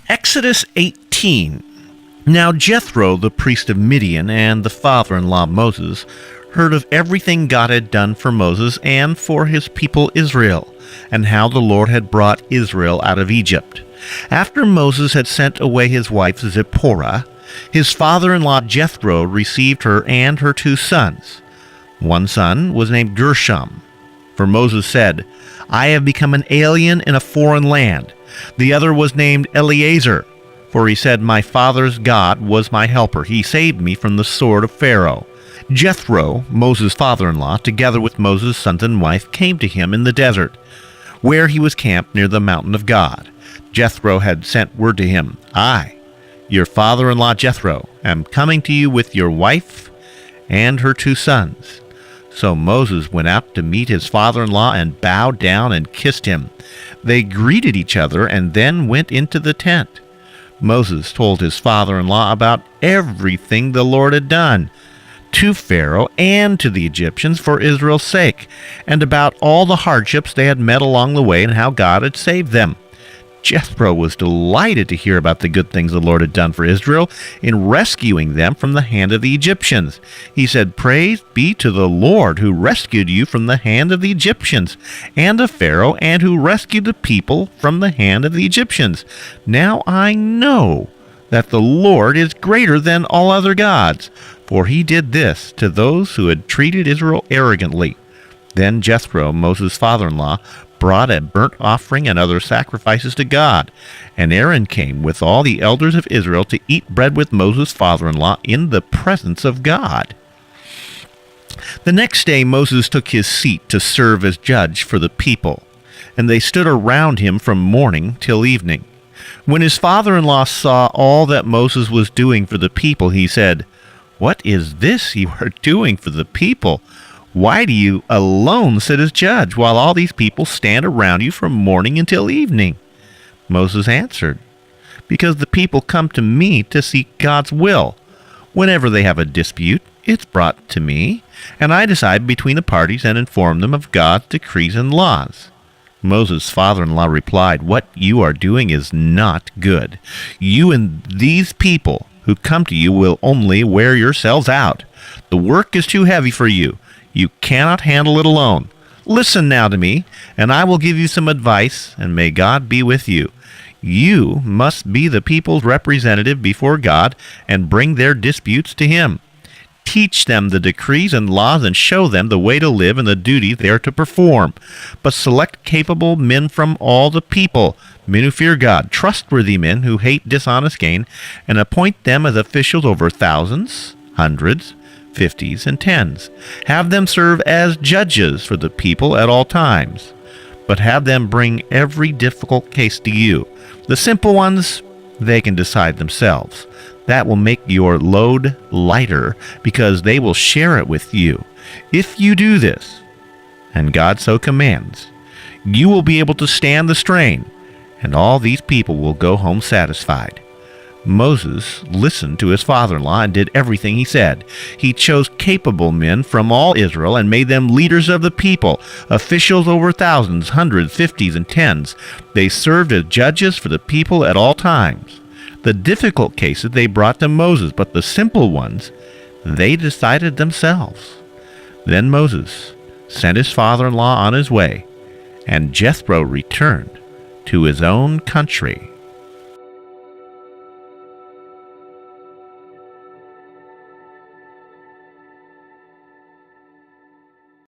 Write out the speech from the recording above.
Exodus 18. Now Jethro, the priest of Midian and the father-in-law of Moses, heard of everything God had done for Moses and for his people Israel, and how the Lord had brought Israel out of Egypt. After Moses had sent away his wife Zipporah, his father-in-law Jethro received her and her 2 sons. One son was named Gershom, for Moses said, "I have become an alien in a foreign land." The other was named Eleazar, for he said, "My father's God was my helper. He saved me from the sword of Pharaoh." Jethro, Moses' father-in-law, together with Moses' sons and wife, came to him in the desert, where he was camped near the mountain of God. Jethro had sent word to him, "I, your father-in-law Jethro, am coming to you with your wife and her 2 sons." So Moses went out to meet his father-in-law and bowed down and kissed him. They greeted each other and then went into the tent. Moses told his father-in-law about everything the Lord had done to Pharaoh and to the Egyptians for Israel's sake, and about all the hardships they had met along the way and how God had saved them. Jethro was delighted to hear about the good things the Lord had done for Israel in rescuing them from the hand of the Egyptians. He said, "Praise be to the Lord who rescued you from the hand of the Egyptians and of Pharaoh, and who rescued the people from the hand of the Egyptians. Now I know that the Lord is greater than all other gods, for he did this to those who had treated Israel arrogantly." Then Jethro, Moses' father-in-law, brought a burnt offering and other sacrifices to God. And Aaron came with all the elders of Israel to eat bread with Moses' father-in-law in the presence of God. The next day Moses took his seat to serve as judge for the people, and they stood around him from morning till evening. When his father-in-law saw all that Moses was doing for the people, he said, "What is this you are doing for the people? Why do you alone sit as judge, while all these people stand around you from morning until evening?" Moses answered, "Because the people come to me to seek God's will. Whenever they have a dispute, it's brought to me, and I decide between the parties and inform them of God's decrees and laws." Moses' father-in-law replied, "What you are doing is not good. You and these people who come to you will only wear yourselves out. The work is too heavy for you. You cannot handle it alone. Listen now to me, and I will give you some advice, and may God be with you. You must be the people's representative before God and bring their disputes to him. Teach them the decrees and laws and show them the way to live and the duty they are to perform. But select capable men from all the people, men who fear God, trustworthy men who hate dishonest gain, and appoint them as officials over thousands, hundreds, 50s, and 10s. Have them serve as judges for the people at all times, but have them bring every difficult case to you. The simple ones, they can decide themselves. That will make your load lighter, because they will share it with you. If you do this, and God so commands, you will be able to stand the strain, and all these people will go home satisfied." Moses listened to his father-in-law and did everything he said. He chose capable men from all Israel and made them leaders of the people, officials over thousands, hundreds, 50s, and 10s. They served as judges for the people at all times. The difficult cases they brought to Moses, but the simple ones they decided themselves. Then Moses sent his father-in-law on his way, and Jethro returned to his own country.